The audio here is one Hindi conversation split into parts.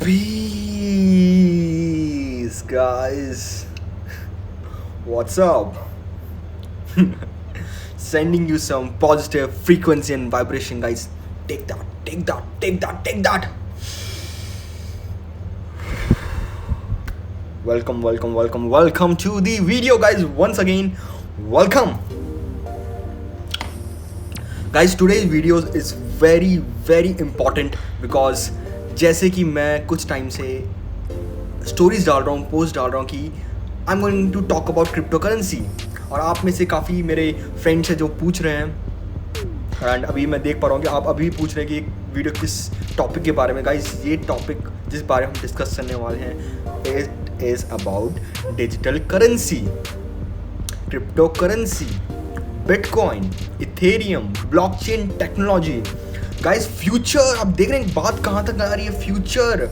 Peace, guys. What's up? Sending you some positive frequency and vibration, guys. Take that, take that, take that, take that. Welcome, welcome, welcome, welcome to the video, guys. Once again, welcome. Guys, today's video is very important because जैसे कि मैं कुछ टाइम से स्टोरीज डाल रहा हूँ, पोस्ट डाल रहा हूँ कि I am going to talk about crypto currency, और आप में से काफ़ी मेरे फ्रेंड्स हैं जो पूछ रहे हैं एंड अभी मैं देख पा रहा हूँ कि आप अभी पूछ रहे हैं कि वीडियो किस टॉपिक के बारे में। गाइस, ये टॉपिक जिस बारे में हम डिस्कस करने वाले हैं it is about digital currency, crypto currency, bitcoin, Ethereum, blockchain technology. Guys, future आप देख रहे हैं, बात कहाँ तक आ रही है, फ्यूचर।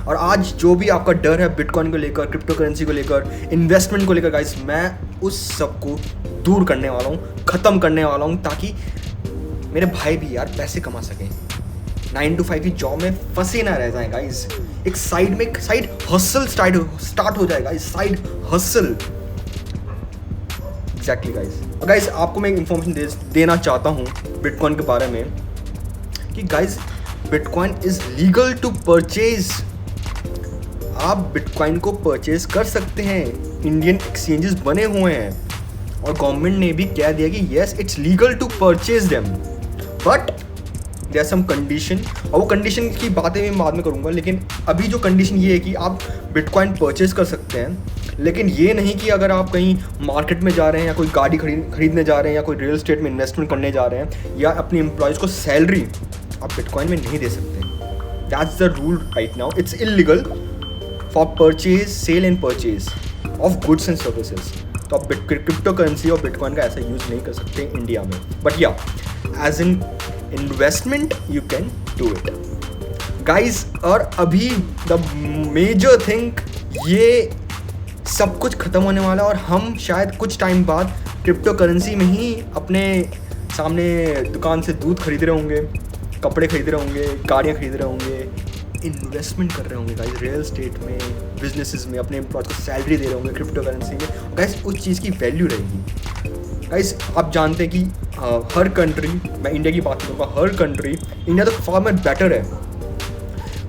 और आज जो भी आपका डर है बिटकॉइन को लेकर, क्रिप्टो करेंसी को लेकर, इन्वेस्टमेंट को लेकर, गाइस मैं उस सब को दूर करने वाला हूँ, ख़त्म करने वाला हूँ, ताकि मेरे भाई भी यार पैसे कमा सकें, 9 to 5 की जॉब में फंसे ना रह जाएं। गाइस, एक साइड हसल स्टार्ट हो जाएगा, साइड हसल। एग्जैक्टली गाइस, आपको मैं इन्फॉर्मेशन देना चाहता हूँ बिटकॉइन के बारे में कि guys, bitcoin is legal to purchase. आप बिटकॉइन को परचेज कर सकते हैं, इंडियन एक्सचेंजेस बने हुए हैं और गवर्नमेंट ने भी कह दिया कि yes it's legal to purchase them, but there are some condition, और वो कंडीशन की बातें मैं बाद में करूँगा। लेकिन अभी जो कंडीशन ये है कि आप बिटकॉइन परचेज कर सकते हैं, लेकिन ये नहीं कि अगर आप कहीं मार्केट में जा रहे हैं या कोई गाड़ी खरीदने जा रहे हैं या कोई रियल एस्टेट में इन्वेस्टमेंट करने जा रहे हैं या अपने एम्प्लॉयज़ को सैलरी आप बिटकॉइन में नहीं दे सकते। That's the rule right now. It's illegal for purchase, sale and purchase of goods and services. तो आप क्रिप्टो करेंसी और बिटकॉइन का ऐसा यूज़ नहीं कर सकते इंडिया में, बट या as in investment you can do it guys. और अभी द मेजर थिंग, ये सब कुछ ख़त्म होने वाला है और हम शायद कुछ टाइम बाद क्रिप्टो करेंसी में ही अपने सामने दुकान से दूध खरीद रहे होंगे, कपड़े खरीद रहे होंगे, गाड़ियाँ खरीद रहे होंगे, इन्वेस्टमेंट कर रहे होंगे गाइस, रियल एस्टेट में, बिजनेसेस में, अपने एम्प्लॉयज़ को सैलरी दे रहे होंगे क्रिप्टो करेंसी में। गाइस, उस चीज़ की वैल्यू रहेगी। गाइस, आप जानते हैं कि हर कंट्री, मैं इंडिया की बात करूँगा, हर कंट्री, इंडिया तो फार मच बेटर है,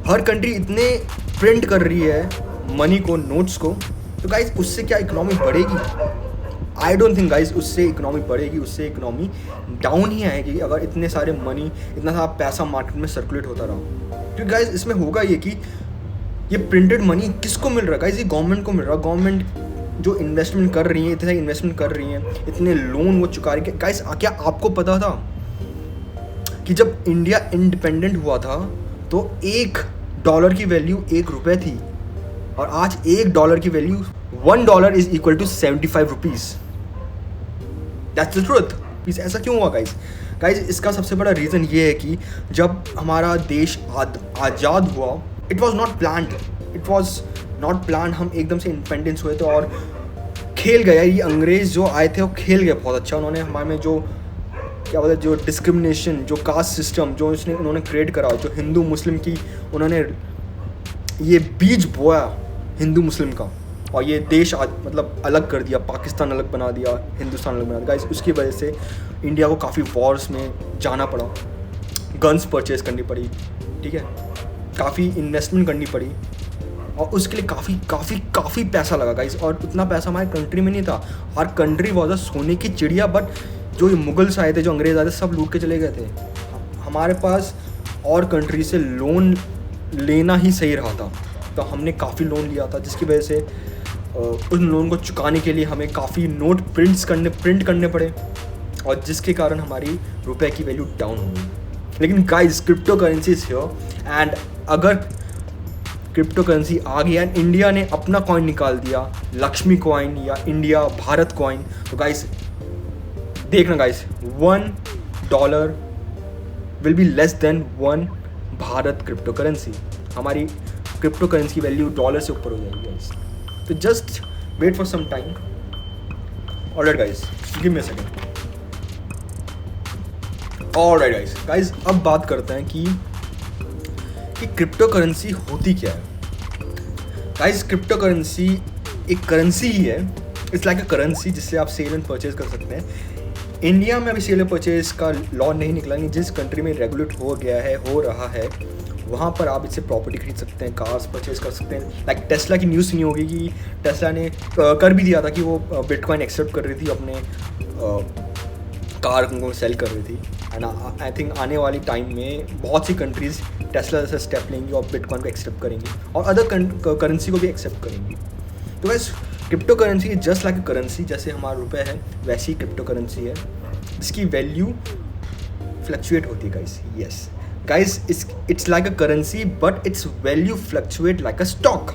हर कंट्री इतने प्रिंट कर रही है मनी को, नोट्स को, तो गाइस उससे क्या इकोनॉमी बढ़ेगी? आई डोंट थिंक गाइस उससे इकोनॉमी बढ़ेगी, उससे इकोनॉमी डाउन ही आएगी अगर इतने सारे मनी, इतना सारा पैसा मार्केट में सर्कुलेट होता रहा। क्योंकि गाइस इसमें होगा ये कि ये प्रिंटेड मनी किसको मिल रहा है? गाइस ये गवर्नमेंट को मिल रहा है। गवर्नमेंट जो इन्वेस्टमेंट कर रही है, इतने सारे इन्वेस्टमेंट कर रही हैं, इतने लोन वो चुका रही है। गाइस, क्या आपको पता था कि जब इंडिया इंडिपेंडेंट हुआ था तो $1 की वैल्यू ₹1 थी, और आज $1 की value $1 is equal to 75 rupees. That's the truth. ऐसा क्यों हुआ गाइज? इसका सबसे बड़ा रीज़न ये है कि जब हमारा देश आज़ाद हुआ, इट वॉज नॉट प्लान्ड। हम एकदम से इंडिपेंडेंस हुए थे और खेल गया, ये अंग्रेज़ जो आए थे वो खेल गए बहुत अच्छा। उन्होंने हमारे में जो क्या बोलते, जो डिस्क्रिमिनेशन, जो कास्ट सिस्टम जो उन्होंने क्रिएट करा, जो हिंदू मुस्लिम की उन्होंने ये बीज बोया हिंदू मुस्लिम का, और ये देश मतलब अलग कर दिया, पाकिस्तान अलग बना दिया, हिंदुस्तान अलग बना दिया। गाइस, उसकी वजह से इंडिया को काफ़ी वॉर्स में जाना पड़ा, गन्स परचेज करनी पड़ी, ठीक है, काफ़ी इन्वेस्टमेंट करनी पड़ी, और उसके लिए काफ़ी पैसा लगा गाइस। और उतना पैसा हमारे कंट्री में नहीं था। हर कंट्री वॉज अ सोने की चिड़िया, बट जो ये मुगल्स आए थे, जो अंग्रेज़ आए थे, सब लूट के चले गए थे। हमारे पास और कंट्री से लोन लेना ही सही रहा था, तो हमने काफ़ी लोन लिया था, जिसकी वजह से उन लोन को चुकाने के लिए हमें काफ़ी नोट प्रिंट करने पड़े, और जिसके कारण हमारी रुपए की वैल्यू डाउन हो गई। लेकिन guys, crypto currency is here, and अगर क्रिप्टो करेंसी आ गई एंड इंडिया ने अपना कॉइन निकाल दिया, लक्ष्मी कॉइन या इंडिया भारत कॉइन, तो गाइस देखना guys, $1 will be less than 1 Bharat crypto currency. हमारी क्रिप्टो करेंसी की वैल्यू $1 से ऊपर हो जाएगी गाइस। तो just wait for some time. Alright guys, give me a second. Alright guys, अब बात करते हैं कि कि क्रिप्टो करेंसी होती क्या है। गाइस क्रिप्टो करेंसी एक करेंसी ही है, इट्स लाइक अ करेंसी जिससे आप सेल एंड परचेज कर सकते हैं। इंडिया में अभी सेल एंड परचेज का लॉ नहीं निकला, नहीं जिस कंट्री में रेगुलेट हो गया है, हो रहा है, वहाँ पर आप इससे प्रॉपर्टी खरीद सकते हैं, कार्स परचेज कर सकते हैं। लाइक टेस्ला की न्यूज़ नहीं होगी कि टेस्ला ने कर भी दिया था कि वो बिटकॉइन एक्सेप्ट कर रही थी, अपने कार को सेल कर रही थी। एंड आई थिंक आने वाली टाइम में बहुत सी कंट्रीज़ टेस्ला जैसा स्टेप लेंगी और बिटकॉइन को एक्सेप्ट करेंगी और अदर करेंसी को भी एक्सेप्ट करेंगी। तो वैसे crypto currency is just like a currency, जैसे हमारा रुपये है वैसी ही क्रिप्टो करेंसी है, इसकी वैल्यू फ्लक्चुएट होती है guys. Yes guys, it's like a currency but it's value fluctuate like a stock.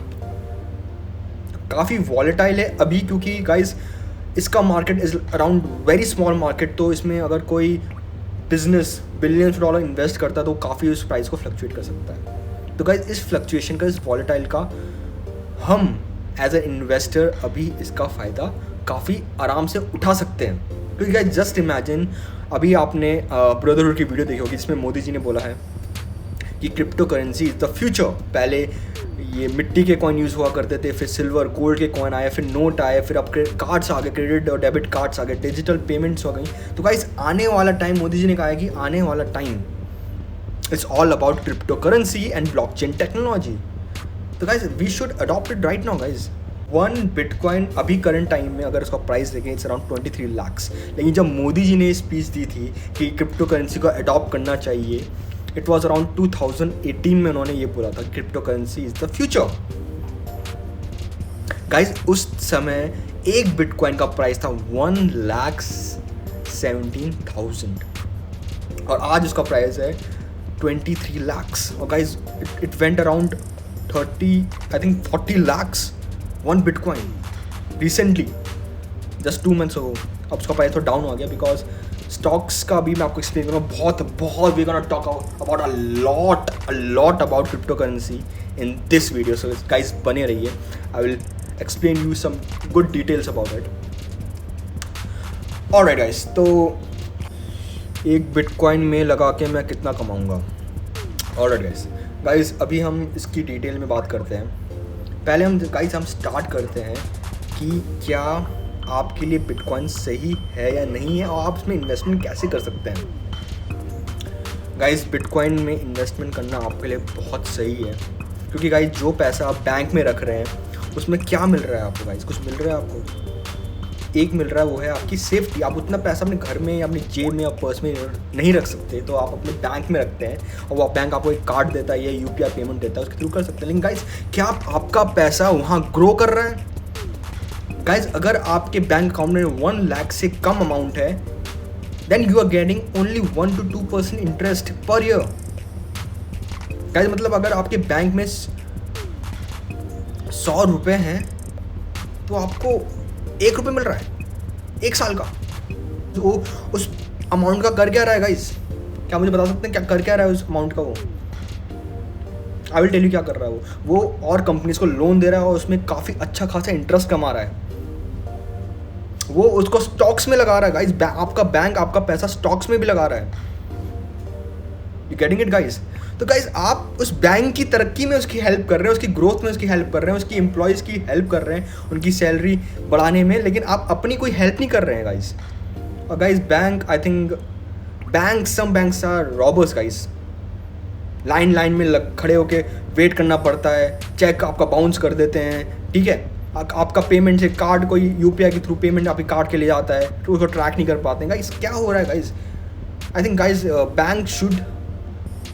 काफ़ी वॉलेटाइल है अभी, क्योंकि गाइस इसका market is around very small market, तो इसमें अगर कोई बिजनेस बिलियंस डॉलर इन्वेस्ट करता है तो काफ़ी उस प्राइस को फ्लक्चुएट कर सकता है। तो गाइस इस फ्लक्चुएशन का, इस वॉलेटाइल का हम एज ए इन्वेस्टर अभी इसका फ़ायदा काफ़ी आराम से उठा सकते हैं। क्योंकि गाइस जस्ट इमेजिन, अभी आपने ब्रदरहुड की वीडियो देखी होगी जिसमें मोदी जी ने बोला है कि crypto currency is the future. पहले ये मिट्टी के कॉइन यूज़ हुआ करते थे, फिर सिल्वर गोल्ड के कॉइन आए, फिर नोट आए, फिर अब कार्ड्स आ गए, क्रेडिट और डेबिट कार्ड्स आ गए, डिजिटल पेमेंट्स हो गई। तो गाइस आने वाला टाइम, मोदी जी ने कहा है कि आने वाला time it's all about crypto currency and blockchain technology. तो guys we should adopt it right now guys. 1 bitcoin अभी करंट टाइम में अगर उसका प्राइस देखें इट्स अराउंड 23 लाख्स। लेकिन जब मोदी जी ने स्पीच दी थी कि क्रिप्टो करेंसी को अडॉप्ट करना चाहिए, इट वॉज अराउंड 2018 में उन्होंने ये बोला था crypto currency is the future. Guys उस समय एक बिटकॉइन का प्राइस था 1,17,000 और आज उसका प्राइस है 23 lakhs। और guys it went around 40 lakhs one bitcoin recently, just 2 months ago। अब उसका प्राइस तो डाउन हो गया बिकॉज स्टॉक्स का भी मैं आपको एक्सप्लेन करूँगा बहुत we gonna talk about a lot about crypto currency in this video. So guys बने रहिए, I will explain you some good details about it. Alright guys, तो एक बिटकॉइन में लगा के मैं कितना कमाऊँगा। ऑलराइट गाइस अभी हम इसकी डिटेल में बात करते हैं। पहले हम स्टार्ट करते हैं कि क्या आपके लिए बिटकॉइन सही है या नहीं है और आप इसमें इन्वेस्टमेंट कैसे कर सकते हैं। गाइस बिटकॉइन में इन्वेस्टमेंट करना आपके लिए बहुत सही है, क्योंकि गाइस जो पैसा आप बैंक में रख रहे हैं उसमें क्या मिल रहा है आपको। गाइस कुछ मिल रहा है आपको, एक मिल रहा है, वो है आपकी सेफ्टी। आप उतना पैसा अपने घर में या अपनी जेब में या पर्स में नहीं रख सकते, तो आप अपने बैंक में रखते हैं और वो बैंक आपको एक कार्ड देता है या UPI पेमेंट देता है, उसके थ्रू कर सकते हैं। लेकिन गाइस क्या आपका पैसा वहाँ ग्रो कर रहा है। गाइज अगर आपके बैंक अकाउंट में 1 लाख से कम अमाउंट है then you are getting only 1 to 2% interest per year. Guys मतलब अगर आपके बैंक में 100 रुपये हैं तो आपको 1 रुपये मिल रहा है 1 साल का। तो उस अमाउंट का कर क्या रहा है गाइज, क्या मुझे बता सकते हैं क्या कर क्या रहा है उस अमाउंट का। वो आई विल टेल यू क्या कर रहा है वो और कंपनीज को लोन दे रहा है और उसमें काफ़ी अच्छा खासा इंटरेस्ट कमा रहा है। वो उसको स्टॉक्स में लगा रहा है गाइस, आपका बैंक आपका पैसा स्टॉक्स में भी लगा रहा है। You getting it guys. तो गाइस आप उस बैंक की तरक्की में उसकी हेल्प कर रहे हैं, उसकी ग्रोथ में उसकी हेल्प कर रहे हैं, उसकी एम्प्लॉयज़ की हेल्प कर रहे हैं, उनकी सैलरी बढ़ाने में, लेकिन आप अपनी कोई हेल्प नहीं कर रहे हैं गाइस। और guys bank, I think some banks are robbers guys. Line में खड़े होके वेट करना पड़ता है, चेक आपका बाउंस कर देते हैं, ठीक है। आपका पेमेंट से कार्ड, कोई UPI के थ्रू पेमेंट आपके कार्ड के ले जाता है तो उसको ट्रैक नहीं कर पाते हैं। गाइस क्या हो रहा है guys. I think guys bank should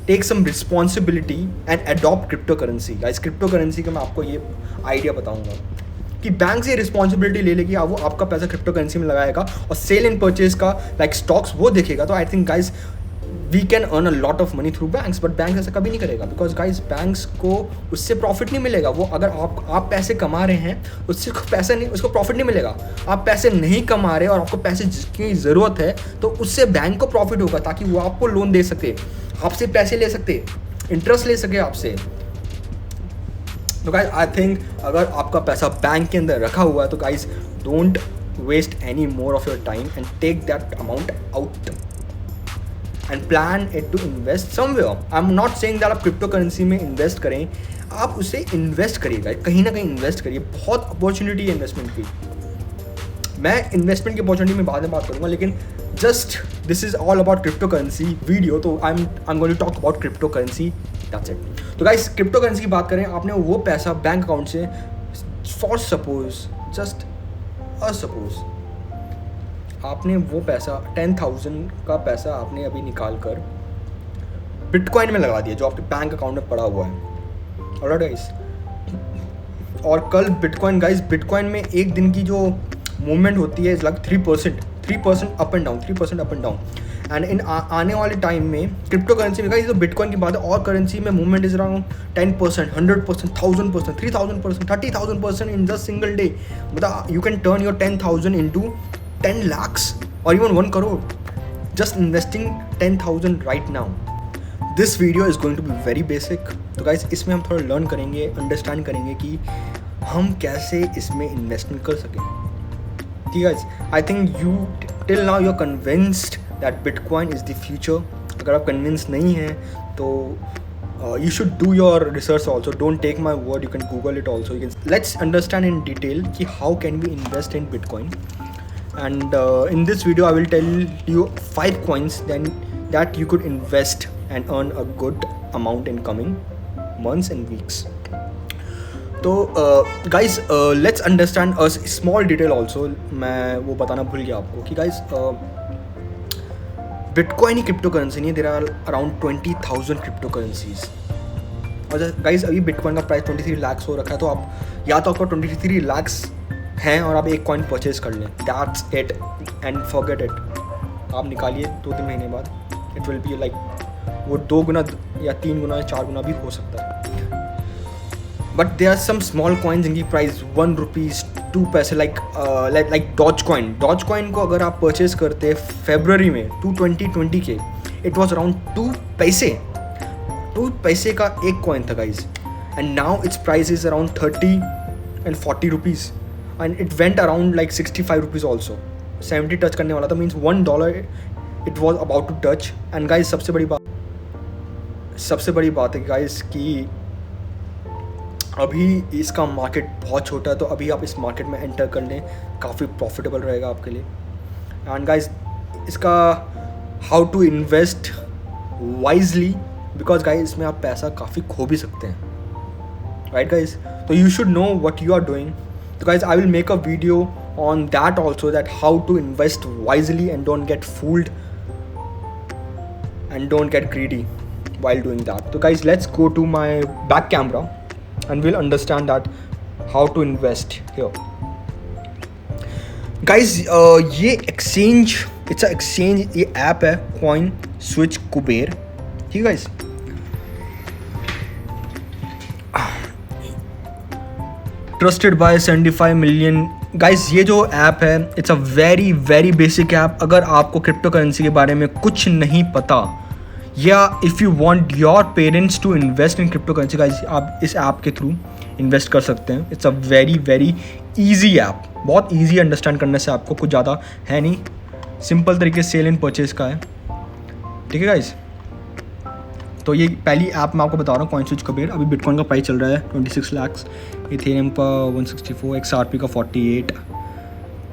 take some responsibility and adopt crypto currency. Guys crypto currency का मैं आपको ये आइडिया बताऊंगा कि बैंक से रिस्पॉन्सिबिलिटी ले लेगी, वो आपका पैसा क्रिप्टो करेंसी में लगाएगा और सेल एंड परचेज का लाइक स्टॉक्स वो देखेगा। तो I think guys we can earn a lot of money through banks, but bank ऐसा कभी नहीं करेगा बिकॉज गाइस बैंक्स को उससे प्रॉफिट नहीं मिलेगा। वो अगर आप पैसे कमा रहे हैं उससे पैसा नहीं, उसको प्रॉफिट नहीं मिलेगा। आप पैसे नहीं कमा रहे और आपको पैसे जिसकी ज़रूरत है तो उससे बैंक को प्रॉफिट होगा, ताकि वो आपको लोन दे सके, आपसे पैसे ले सकते, इंटरेस्ट ले सके आपसे। तो गाइस आई थिंक अगर आपका पैसा बैंक के अंदर रखा हुआ है तो guys don't waste any more of your time and take that amount out. And plan it to invest somewhere. I am not saying that आप क्रिप्टो करेंसी में इन्वेस्ट करें, आप उसे इन्वेस्ट करिएगा, कहीं ना कहीं इन्वेस्ट करिए। बहुत अपॉर्चुनिटी है इन्वेस्टमेंट की। मैं इन्वेस्टमेंट की अपॉर्चुनिटी में बाद में बात करूँगा, लेकिन just this is all about crypto currency video, तो I am going to talk about crypto currency, that's it. तो गाइस क्रिप्टो करेंसी की बात करें, आपने वो पैसा बैंक अकाउंट से फॉर सपोज जस्ट सपोज आपने वो पैसा 10,000 का पैसा आपने अभी निकाल कर बिटकॉइन में लगा दिया जो आपके बैंक अकाउंट में पड़ा हुआ है, ऑलराइट गाइस। और कल बिटकॉइन गाइस, बिटकॉइन में एक दिन की जो मूवमेंट होती है is like 3% up and down, 3% up and down. And in आने वाले टाइम में क्रिप्टो करेंसी में गाइस, तो बिटकॉइन की बात है, और करेंसी में movement is around 10%, 100%, 1000%, 3000%, 30,000% in just single day. मतलब you can turn your 10,000 into 10 lakhs और even 1 crore just investing 10,000 right now. This video is going to be very basic. तो गाइस इसमें हम थोड़ा लर्न करेंगे, अंडरस्टैंड करेंगे कि हम कैसे इसमें इन्वेस्टमेंट कर सकें। ठीक है guys, I think you till now you are convinced that bitcoin is the future. अगर आप कन्विंस नहीं हैं तो you should do your research also. Don't take my word, you can Google it also. Let's understand in detail कि how can we invest in Bitcoin. And in this video I will tell you 5 coins then that you could invest and earn a good amount in coming months and weeks. तो guys let's understand a small detail also. मैं वो बताना भूल गया आपको कि guys बिटकॉइन ही क्रिप्टो करेंसी नहीं है, there are around 20,000 crypto currencies. और गाइस अभी बिटकॉइन का प्राइस 23 लाख हो रखा है, तो आप या तो आपको 23 लाख हैं और आप एक कॉइन परचेज कर लें, that's it and forget it. आप निकालिए 2-3 महीने बाद, इट विल बी लाइक वो 2 गुना या 3 गुना या 4 गुना भी हो सकता है। But there are some small coin जिनकी प्राइस 1 रुपीज़ 2 पैसे, लाइक डॉज कॉइन को अगर आप परचेज करते फरवरी में 2020 के, इट वॉज अराउंड 2 पैसे का एक कॉइन था guys, and now it's price is around 30 and 40 rupees, and it went around like 65 rupees also. 70 touch करने वाला था, means $1 it was about to touch. and guys सबसे बड़ी बात है गाइस कि अभी इसका मार्केट बहुत छोटा है, तो अभी आप इस मार्केट में एंटर कर लें, काफ़ी प्रॉफिटेबल रहेगा आपके लिए। एंड गाइस इसका how to invest wisely, because guys इसमें आप पैसा काफ़ी खो भी सकते हैं, राइट गाइस। तो you should know what you are doing. So guys, I will make a video on that also, that how to invest wisely and don't get fooled and don't get greedy while doing that. So guys, let's go to my back camera and we'll understand that how to invest here. Guys, ये exchange, it's a exchange, ये app है Coin Switch Kuber, ठीक है guys। Trusted bye 75 million. Guys ये जो ऐप है it's a very very basic app. अगर आपको क्रिप्टो करेंसी के बारे में कुछ नहीं पता, या if you want your parents to invest in crypto currency, guys आप इस ऐप के थ्रू इन्वेस्ट कर सकते हैं। It's a very very easy app, बहुत ईजी अंडरस्टैंड करने से, आपको कुछ ज़्यादा है नहीं, सिंपल तरीके से सेल एंड परचेज का है, ठीक है गाइस। तो ये पहली ऐप मैं आपको बता रहा हूँ, कॉइन स्विच कुबेर। अभी बिटकॉइन का प्राइस चल रहा है 26 लाख, इथेरियम का 164, XRP का 48,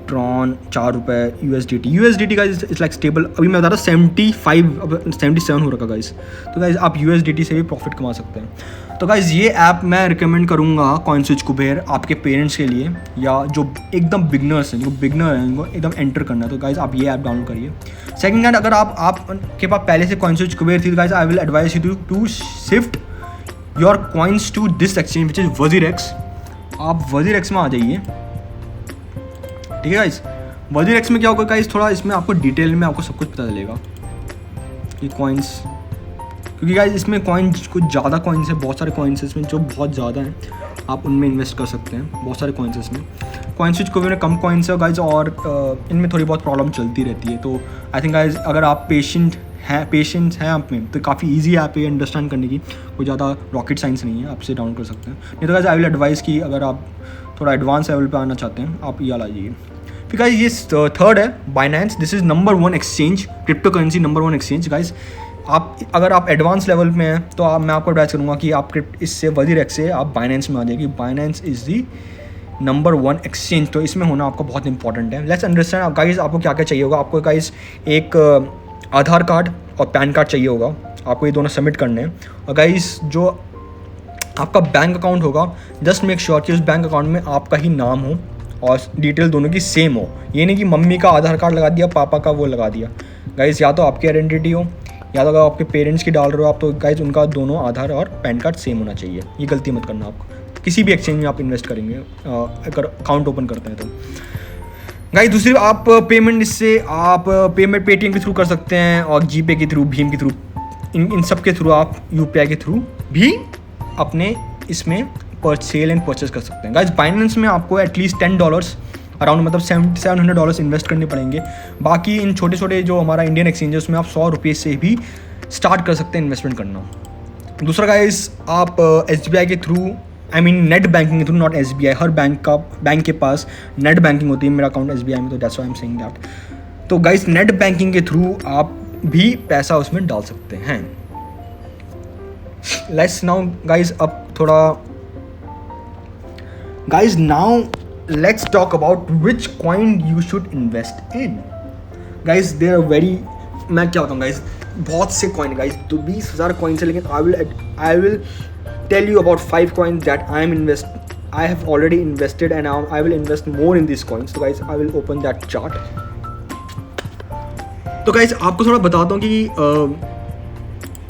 ट्रॉन 4 रुपये, USDT का इट्स लाइक स्टेबल। अभी मैं बता रहा हूँ 75, अब 77 हो रखा गाइस। तो गाइस आप USDT से भी प्रॉफिट कमा सकते हैं। तो गाइस ये ऐप मैं रिकमेंड करूँगा कॉइन स्विच कुबेर आपके पेरेंट्स के लिए, या जो एकदम बिगनर्स हैं, जो बिगनर हैं उनको एकदम एंटर करना है, तो गाइस आप ये ऐप डाउनलोड करिए। सेकंड हैंड, अगर आपके पास पहले से कॉइन स्विच कुबेर थी, तो guys I will advise you to shift your coins to this exchange which is WazirX। आप WazirX में आ जाइए, ठीक है गाइस। WazirX में क्या होगा गाइस, थोड़ा इसमें आपको डिटेल में आपको सब कुछ पता चलेगा कि कॉइन्स, क्योंकि गाइस इसमें कॉइन्स कुछ ज़्यादा कॉइन्स है, बहुत सारे कॉइन्स इसमें जो बहुत ज़्यादा हैं, आप उनमें इन्वेस्ट कर सकते हैं। बहुत सारे कॉइन्स इसमें, कॉइन स्विच कुबेर में कम कॉइन्स है गाइस, और इनमें थोड़ी बहुत प्रॉब्लम चलती रहती है। तो आई थिंक गाइस अगर आप पेशेंस हैं आप में, तो काफ़ी ईजी ऐप है अंडरस्टैंड करने की, कोई ज़्यादा रॉकेट साइंस नहीं है, आप इसे डाउनलोड कर सकते हैं। नहीं तो गाइस आई विल एडवाइस कि अगर आप थोड़ा एडवांस लेवल पे आना चाहते हैं, आप ये ला जाइए। फिर गाइज ये थर्ड है Binance. This is number 1 exchange, crypto currency number 1 exchange. Guys आप अगर आप एडवांस लेवल में हैं तो मैं आपको एडवाइस करूँगा कि आप इससे वजीरेक्स से आप बाइनेंस में आ जाएगी. Binance is the number 1 exchange, तो इसमें होना आपको बहुत इंपॉर्टेंट है. लेट्स अंडरस्टैंड गाइज आपको क्या क्या चाहिए होगा. आपको गाइज एक आधार कार्ड और पैन कार्ड चाहिए होगा. आपको ये दोनों सबमिट करने हैं. और गाइज जो आपका बैंक अकाउंट होगा, जस्ट मेक श्योर कि उस बैंक अकाउंट में आपका ही नाम हो और डिटेल दोनों की सेम हो. ये नहीं कि मम्मी का आधार कार्ड लगा दिया, पापा का वो लगा दिया. गाइज या तो आपकी आइडेंटिटी हो या तो अगर आपके पेरेंट्स की डाल रहे हो आप, तो गाइज उनका दोनों आधार और पैन कार्ड सेम होना चाहिए. ये गलती मत करना आपको किसी भी एक्सचेंज में आप इन्वेस्ट करेंगे, अगर अकाउंट ओपन करते हैं तो. गाइज दूसरी आप पेमेंट इससे आप पेमेंट पेटीएम के थ्रू कर सकते हैं और जीपे के थ्रू, भीम के थ्रू, इन सब के थ्रू आप यूपीआई के थ्रू भी अपने इसमें सेल एंड परचेज कर सकते हैं. गाइज बाइनेंस में आपको एटलीस्ट $10 अराउंड मतलब $700 इन्वेस्ट करने पड़ेंगे. बाकी इन छोटे छोटे जो हमारा इंडियन एक्सचेंज है उसमें आप ₹100 से भी स्टार्ट कर सकते हैं इन्वेस्टमेंट करना. दूसरा गाइज आप SBI के through, I mean net banking के थ्रू, नॉट SBI. हर बैंक के पास नेट बैंकिंग होती है. मेरा अकाउंट SBI में, तो that's why I am saying that. तो गाइज नेट बैंकिंग के थ्रू आप भी पैसा उसमें डाल सकते हैं. लेट्स नाउ गाइज अब थोड़ा guys now let's talk about which coin you should invest in. Guys there are very, मैं क्या बताऊँ गाइज, बहुत से कॉइन गाइज, तो 20,000 कॉइन्स है. लेकिन I will tell you about 5 coins that I have already invested and I will invest more in these coins. So guys, I will open that chart. तो guys आपको थोड़ा बताता हूँ कि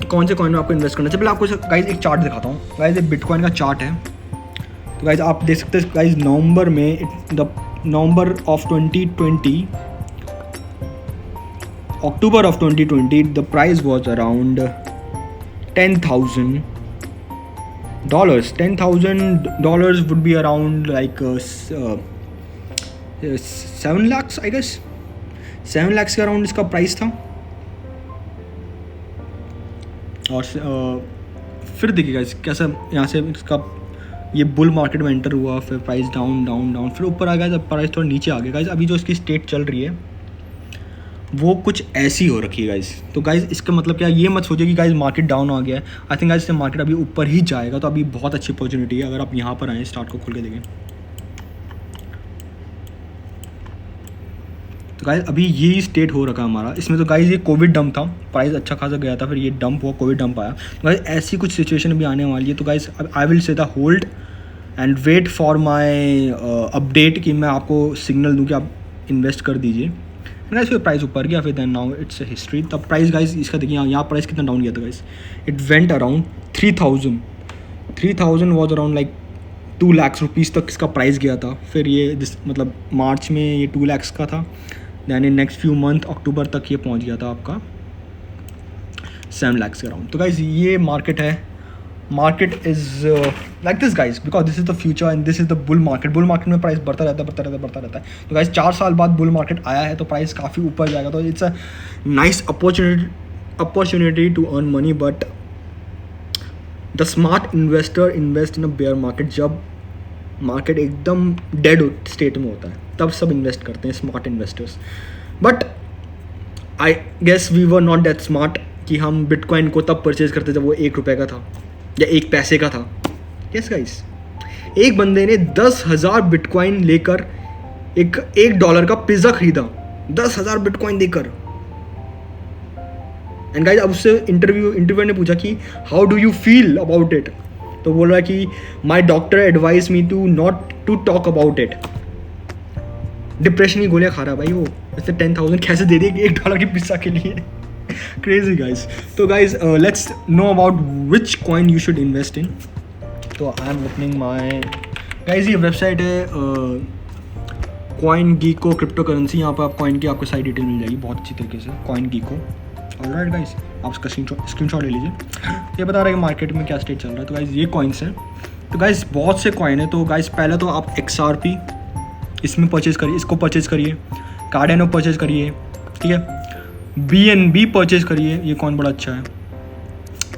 कौन से कॉइन में आपको इन्वेस्ट करना चाहिए. पहले आपको गाइज एक चार्ट दिखाता हूँ. गाइज एक बिटकॉइन का चार्ट है. तो गाइज आप देख सकते हैं गाइज नवंबर में, November of 2020, October of 2020 the price was around $10,000. $10,000 would be around like 7 lakhs I guess. 7 lakhs के अराउंड इसका प्राइस था. और फिर देखिएगा कैसा यहाँ से इसका ये बुल मार्केट में एंटर हुआ, फिर प्राइस डाउन डाउन डाउन, फिर ऊपर आ गया, जब प्राइस थोड़ा नीचे आ गया. गाइज अभी जो इसकी स्टेट चल रही है वो कुछ ऐसी हो रखी है गाइज. तो गाइज इसका मतलब क्या, ये मत सोचिए कि गाइज मार्केट डाउन आ गया है. आई थिंक गाइज से मार्केट अभी ऊपर ही जाएगा. तो अभी बहुत अच्छी अपॉर्चुनिटी है अगर आप यहाँ पर आएँ, स्टार्ट को खोल के देखें. तो गाइज अभी यही स्टेट हो रखा है हमारा. इसमें तो गाइज ये कोविड डंप था, प्राइस अच्छा खासा गया था, फिर ये डंप हुआ, कोविड डंप आया. तो गाइज ऐसी कुछ सिचुएशन भी आने वाली है. तो guys I will say the hold and wait for my update कि मैं आपको सिग्नल दूँ कि आप इन्वेस्ट कर दीजिए. गाइस फिर प्राइस ऊपर गया, फिर then now it's a history. तब प्राइस गाइस इसका देखिए यहाँ प्राइस कितना डाउन गया था guys. It went around 3,000 was around like 2 lakh rupees तक इसका प्राइस गया था. फिर ये मतलब मार्च में ये 2 लाख का था. Then in next few month अक्टूबर तक ये पहुँच गया था आपका 7 लाख के अराउंड. तो गाइस ये मार्केट है. Market is like this guys because this is the future and this is the bull market. Bull market में प्राइस बढ़ता रहता है. तो गाइज 4 साल बाद बुल मार्केट आया है तो प्राइस काफ़ी ऊपर जाएगा. तो it's a nice opportunity to earn money. But the smart investor invest in a bear market. जब मार्केट एकदम डेड स्टेट में होता है तब सब इन्वेस्ट करते हैं smart investors. But I guess we were not that smart कि हम बिटकॉइन को तब परचेज करते जब वो ₹1 का था या 1 पैसे का था. यस गाइस, एक बंदे ने 10,000 बिटकॉइन लेकर $1 का पिज़्ज़ा खरीदा. 10,000 बिटकॉइन देकर. एंड गाइस अब उससे इंटरव्यू ने पूछा कि how do you feel about it. तो बोल रहा है कि my doctor advise me to not to talk about it. Depression की गोलियाँ खा रहा भाई वो. इससे 10,000 कैसे दे दिए $1 की पिज़्ज़ा के लिए. Crazy guys. So guys, let's know about which coin you should invest in. तो I am opening my guys ये वेबसाइट है CoinGecko क्रिप्टो करेंसी. यहाँ पर आप कॉइन की आपको सारी डिटेल मिल जाएगी बहुत अच्छी तरीके से. CoinGecko. ऑलराइट गाइस, आप उसका स्क्रीनशॉट ले लीजिए. ये बता रहा है कि मार्केट में क्या स्टेट चल रहा है. तो गाइस ये कॉइन्स हैं. तो गाइस बहुत से कॉइन है. तो गाइस पहले तो आप XRP इसमें परचेज करिए, इसको परचेज करिए. कार्डेनो परचेज करिए, ठीक है. BNB परचेज करिए, ये कॉइन बड़ा अच्छा है.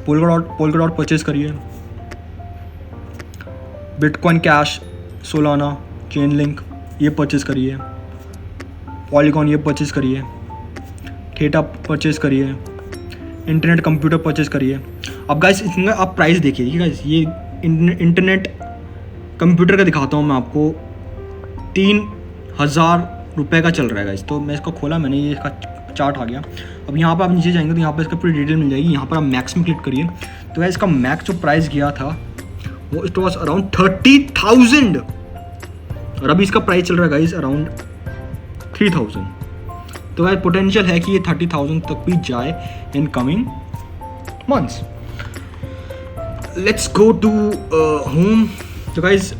पोल्काडॉट परचेज करिए. Bitcoin cash, Solana, chain link ये परचेज करिए. पॉलीगॉन ये परचेज़ करिए, थेटा परचेज़ करिए, इंटरनेट कंप्यूटर परचेज़ करिए। अब गाइस इसमें आप प्राइस देखिए कि गाइस ये इंटरनेट कंप्यूटर का दिखाता हूँ मैं आपको, 3000 रुपये का चल रहा है गाइस। तो मैं इसको खोला मैंने, ये इसका चार्ट आ गया। अब यहाँ पर आप नीचे जाएंगे तो यहाँ पर इसका पूरी डिटेल मिल जाएगी। यहाँ पर आप मैक्स में क्लिक करिए तो गाइस इसका मैक्स जो प्राइस गया था वो इट वॉज अराउंड 30,000 और अभी इसका प्राइस चल रहा है गाइस अराउंड 3000। तो गाइस पोटेंशियल है कि ये 30,000 तक भी जाए in coming months. Let's go to home. तो गाइस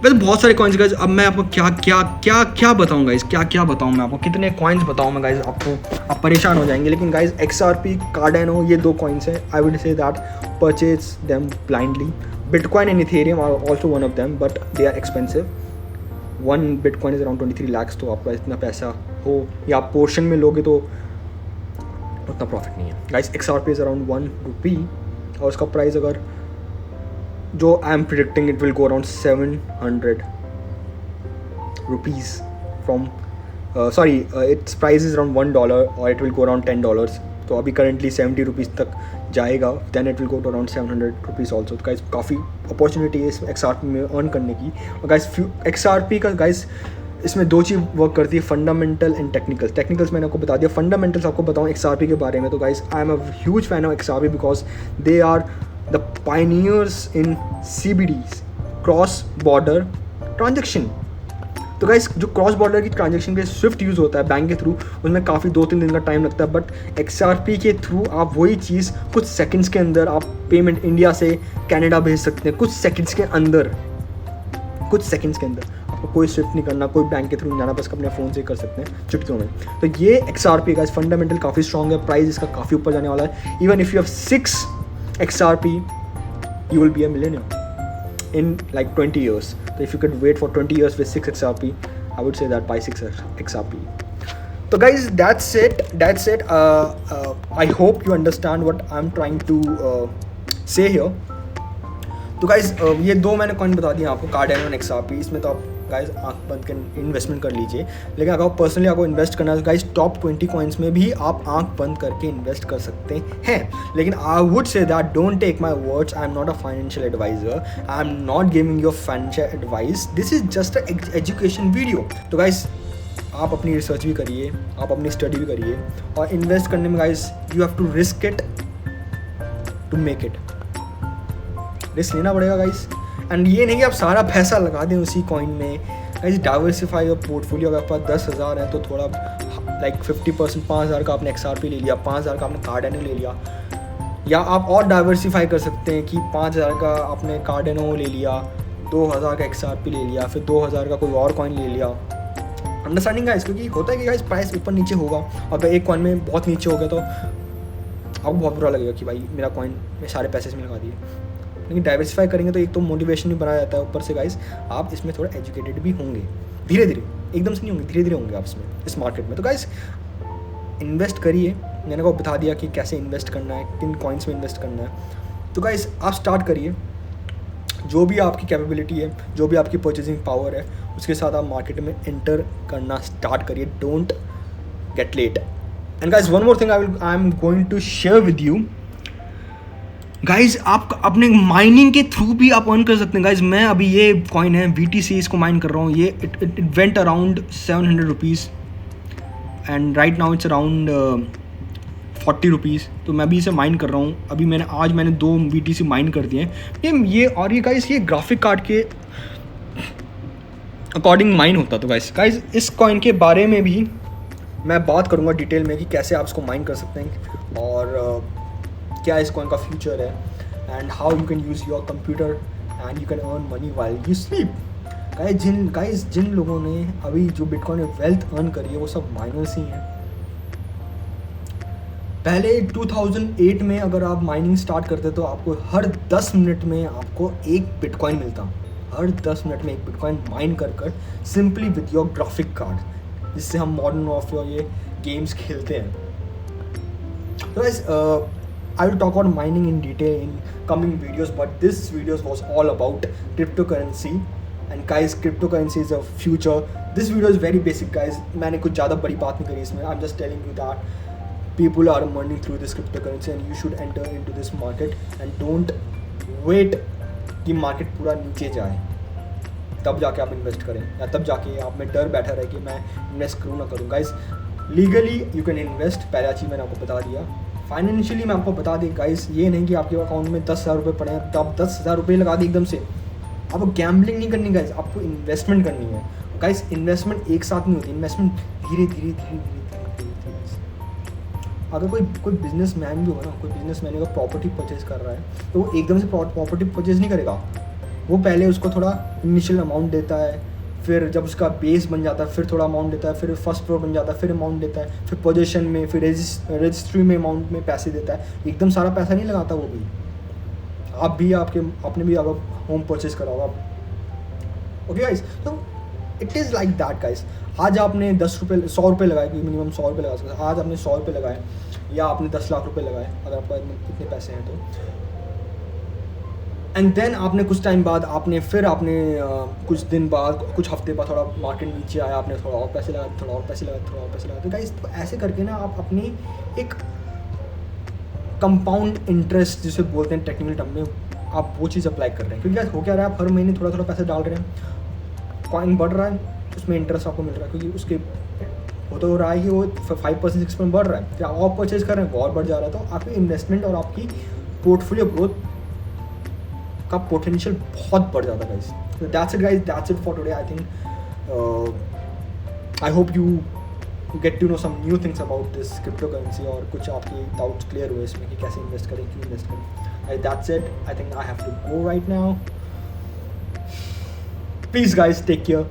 वैसे बहुत सारे कॉइन्स गाइस, अब मैं आपको क्या बताऊँ गाइस, क्या बताऊँ मैं आपको, कितने कॉइन्स बताऊँ मैं गाइस आपको, आप परेशान हो जाएंगे। लेकिन गाइस XRP, कार्डेनो, ये 2 कॉइन्स हैं। I would say that purchase them blindly. Bitcoin and Ethereum are also one of them but they are expensive. 1 bitcoin is around 23 lakhs। तो आपका इतना पैसा हो या आप पोर्शन में लोगे तो उतना प्रॉफिट नहीं है गाइस। XRP इज अराउंड 1 रुपी और उसका प्राइस अगर जो I am predicting it will go around 700 rupees from its price is around $1 और इट विल गो अराउंड $10। तो अभी करंटली 70 रुपीज़ तक जाएगा, then it will go to around 700 rupees also. तो गाइस काफ़ी अपॉर्चुनिटी है इस XRP में अर्न करने की। और गाइस XRP का गाइस इसमें 2 चीज़ वर्क करती है, फंडामेंटल एंड टेक्निकल्स। टेक्निकल्स मैंने आपको बता दिया, फंडामेंटल्स आपको बताऊँ XRP के बारे में। तो guys I am a huge fan of XRP because they are the pioneers in CBDs, cross border transaction. तो गाइस जो क्रॉस बॉर्डर की ट्रांजेक्शन के स्विफ्ट यूज़ होता है बैंक के थ्रू, उसमें काफ़ी 2-3 दिन का टाइम लगता है। बट XRP के थ्रू आप वही चीज़ कुछ सेकंड्स के अंदर आप पेमेंट इंडिया से कनाडा भेज सकते हैं, कुछ सेकंड्स के अंदर। आपको कोई स्विफ्ट नहीं करना, कोई बैंक के थ्रू नहीं जाना, बस अपने फ़ोन से कर सकते हैं चुटकियों में। तो ये XRP गाइस फंडामेंटल काफ़ी स्ट्रॉन्ग है, प्राइस इसका काफ़ी ऊपर जाने वाला है। Even if you have 6 XRP you will be a millionaire in like 20 years. So if you could wait for 20 years with 6 XRP, I would say that buy 6 XRP. So guys, that's it. I hope you understand what I'm trying to say here. तो गाइज ये 2 मैंने कॉइन बता दिया आपको, कार्डेनो और XRP। इसमें तो आप गाइज आँख बंद कर इन्वेस्टमेंट कर लीजिए। लेकिन अगर पर्सनली आपको इन्वेस्ट करना है तो गाइज टॉप 20 कॉइन्स में भी आप आँख बंद करके इन्वेस्ट कर सकते हैं। लेकिन I would say that don't take my words, I am not a financial advisor, I am not giving your financial advice, this is just a education video. तो गाइज आप अपनी रिसर्च भी करिए, आप अपनी स्टडी भी करिए, और इन्वेस्ट करने में guys you have to risk it to make it. Risk लेना पड़ेगा गाइस। एंड ये नहीं कि आप सारा पैसा लगा दें उसी कॉइन में। Guys diversify your portfolio. अगर आपके पास 10,000 है तो थोड़ा लाइक 50%, 5,000 का आपने XRP ले लिया, 5,000 का आपने कार्डेनो ले लिया, या आप और डाइवर्सिफाई कर सकते हैं कि 5,000 का आपने कार्डेनो ले लिया, 2,000 का XRP ले लिया, फिर 2,000 का कोई और कॉइन ले लिया। अंडरस्टैंडिंग गाइस, क्योंकि होता है कि गाइस प्राइस ऊपर नीचे होगा। अगर एक कॉइन में बहुत नीचे हो गया तो आपको बहुत बुरा लगेगा कि भाई मेरा कॉइन मैं सारे पैसे इसमें लगा दिए। लेकिन डाइवर्सिफाई करेंगे तो एक तो मोटिवेशन भी बनाया जाता है, ऊपर से गाइस आप इसमें थोड़ा एजुकेटेड भी होंगे, धीरे धीरे, एकदम से नहीं होंगे, धीरे धीरे होंगे आप इसमें, इस मार्केट में। तो गाइस इन्वेस्ट करिए। मैंने आपको बता दिया कि कैसे इन्वेस्ट करना है, किन कॉइन्स में इन्वेस्ट करना है। तो गाइस आप स्टार्ट करिए, जो भी आपकी कैपेबिलिटी है, जो भी आपकी परचेजिंग पावर है, उसके साथ आप मार्केट में एंटर करना स्टार्ट करिए। Don't get late. And guys one more thing I am going to share with you guys, आप अपने माइनिंग के थ्रू भी आप अर्न कर सकते हैं गाइज। मैं अभी ये कॉइन है VTC, इसको माइन कर रहा हूँ। ये it went around 700 rupees and right now it's around 40 rupees. तो मैं अभी इसे माइन कर रहा हूँ। अभी मैंने 2 VTC माइन कर दिए हैं। ये और ये गाइज ये ग्राफिक कार्ड के अकॉर्डिंग माइन होता। तो गाइज इस कॉइन के बारे में भी मैं बात करूँगा डिटेल में कि कैसे आप इसको माइन कर सकते हैं और क्या इस कॉइन का फ्यूचर है, and how you can use your computer and you can earn money while you sleep. Guys जिन लोगों ने अभी जो बिटकॉइन में वेल्थ अर्न करी है वो सब माइनर्स ही हैं। पहले 2008 में अगर आप माइनिंग स्टार्ट करते तो आपको हर 10 मिनट में आपको एक बिटकॉइन मिलता। हर 10 मिनट में एक बिटकॉइन माइन कर simply with your graphic card, जिससे हम मॉडर्न वॉरफेयर ये गेम्स खेलते हैं। तो guys I will talk about mining in detail in coming videos, but this videos was all about cryptocurrency and guys crypto currency is a future. This video is very basic guys. मैंने कुछ ज़्यादा बड़ी बात नहीं करी इसमें. I am just telling you that people are earning through this cryptocurrency and you should enter into this market and don't wait कि मार्केट पूरा नीचे जाए तब जाके आप इन्वेस्ट करें, या तब जाके आप में डर बैठा रहे कि मैं इन्वेस्ट करूँ ना करूँ. Guys legally you can invest. पहला चीज़ मैंने आपको बता दिया. फाइनेंशियली मैं आपको बता दी गाइस, ये नहीं कि आपके अकाउंट में 10,000 रुपये पड़े हैं तो आप 10,000 रुपये लगा दें एकदम से. आपको गैम्बलिंग नहीं करनी गाइस, आपको इन्वेस्टमेंट करनी है. गाइस इन्वेस्टमेंट एक साथ नहीं होती, इन्वेस्टमेंट धीरे धीरे धीरे धीरे. अगर कोई बिजनेसमैन भी हो ना, कोई बिजनेसमैन अगर प्रॉपर्टी परचेज कर रहा है तो वो एकदम से प्रॉपर्टी परचेज नहीं करेगा. वो पहले उसको थोड़ा इनिशियल अमाउंट देता है, फिर जब उसका बेस बन जाता है फिर थोड़ा अमाउंट देता है, फिर फर्स्ट फ्लोर बन जाता है फिर अमाउंट देता है, फिर पोजीशन में, फिर रजिस्ट्री में अमाउंट में पैसे देता है. एकदम सारा पैसा नहीं लगाता वो भी. आप भी आपने भी अगर होम परचेज करा होगा. ओके गाइस, तो it is like that guys. आज आपने 10 रुपये 100 रुपये लगाए, मिनिमम 100 रुपये लगा सकते हैं. आज आपने 100 रुपये लगाए या आपने 10 लाख रुपये लगाए अगर आपके पास इतने पैसे हैं तो. एंड देन आपने कुछ टाइम बाद कुछ दिन बाद, कुछ हफ्ते बाद थोड़ा मार्केट नीचे आया, आपने थोड़ा और पैसे लगाए, थोड़ा और पैसे लगाए. तो गाइस तो ऐसे करके ना आप अपनी एक कंपाउंड इंटरेस्ट जिसे बोलते हैं टेक्निकल टर्म में, आप वो चीज़ अप्लाई कर रहे हैं. क्योंकि हो क्या रहा है, आप हर महीने थोड़ा थोड़ा पैसा डाल रहे हैं, कॉइन बढ़ रहा है, उसमें इंटरेस्ट आपको मिल रहा है. क्योंकि उसके वो तो हो रहा है कि वो 5% 6% बढ़ रहा है, फिर आप परचेज कर रहे हैं, वो और बढ़ जा रहा है. तो आपकी इन्वेस्टमेंट और आपकी पोर्टफोलियो ग्रोथ का पोटेंशियल बहुत बढ़ जाता है guys. That's it guys, that's it for today. I think I hope you get to know some new things about this crypto currency, और कुछ आपके डाउट्स क्लियर हुए इसमें कि कैसे इन्वेस्ट करें, क्यों इन्वेस्ट करें. That's it. I think I have to go right now. Peace guys, take care.